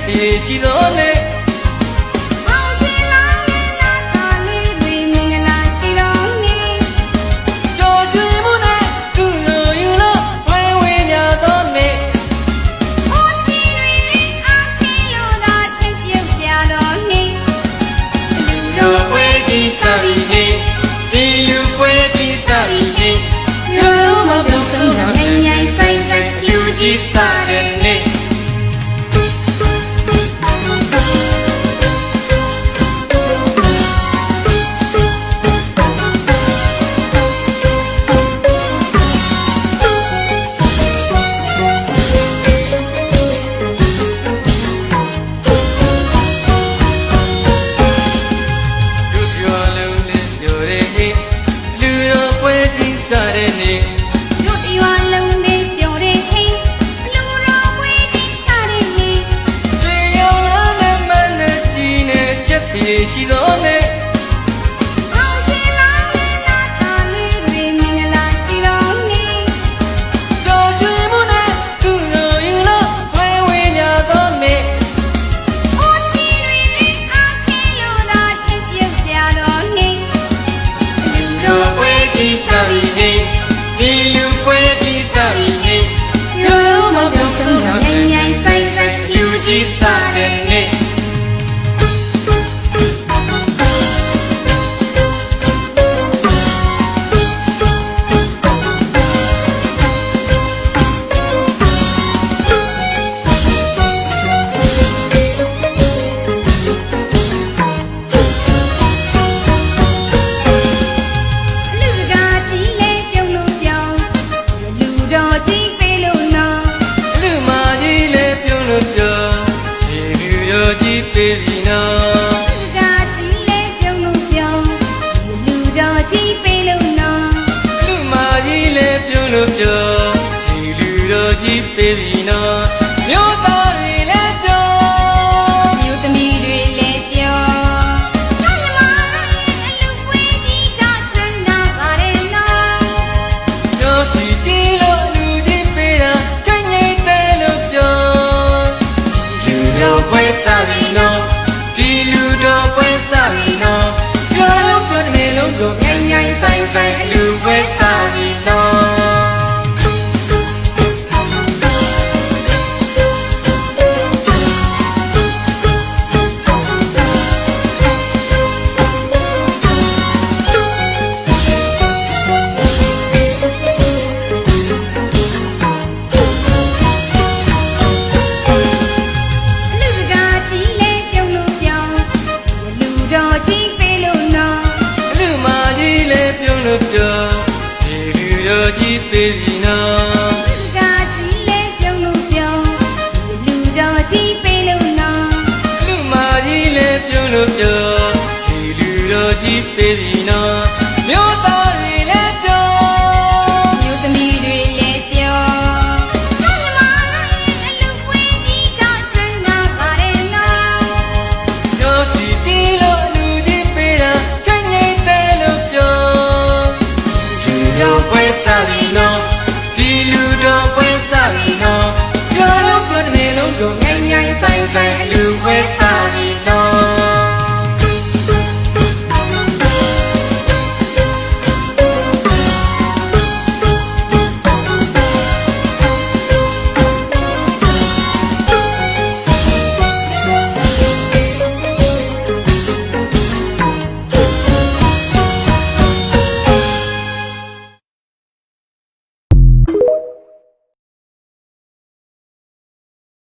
ပြေရှိသောနေ့အောင်ရှင်လောင်းရဲ့နာသာလေးတွေမင်္ဂလာရှိတော်နေ့ပျော်ရွှင်မှုနဲ့ကုသိုလ်ယူလို့ဝဲဝဲညာသောနေ့အောင်ရှင်တွေနဲ့အားခင်းလို့သာချစ်ပြုတ်ကြတော်နေ့လူတော်ပွဲကြီးစပြီဟေးဒီလူပွဲကြီးစပြီဟေးလူမပြုတ်ဆုံးတာနိုင်နိုင်ဆိုင်ဆိုင်လူကြီးစတဲ့နေ့တို့ရွာလုံးလေးပျော်တဲ့ဟင်းလူတော်ဝေးကြီးစားတဲ့နေ့ကျွေရောင်လာနဲ့မနဲ့ကြီးနဲ့ကြက်ပြေရှိသောနေ့အောင်ရှင်လောင်းရဲ့နာသာလေးတွေမင်္ဂလာရှိတော်နေ့ပျော်ရွှင်မှုနဲ့ကုသိုလ်ယူလို့ဝဲဝဲညာသောနေ့အောင်ရှင်တွေနဲ့အားခင်းလို့သာချစ်ပြုတ်ကြတော်နေ့လူတော်ပွဲကြီးစပြီဟေးဒီလူပွဲကြီးစပြီဟေးလူမပြုတ်ဆုံးတာနိုင်နိုင်ဆိုင်ဆိုင်လူကြီးစတဲ့နေ့လူကားကြီးလေးပြုံးလို့ပြောင်းလူတော်ကြီးပေးလို့နော်လူမကြီးလည်းပြုံးလို့ပြောဒီလူတော်ကြီးပေးပြီနော်လူကားကြီးလေးပြုံးလို့ပြောင်းလူတော်ကြီးပေးလို့နော်လူမကြီးလည်းပြုံးလို့ပြောဒီလူတော်ကြီးပေးပြီနော်မြို့သား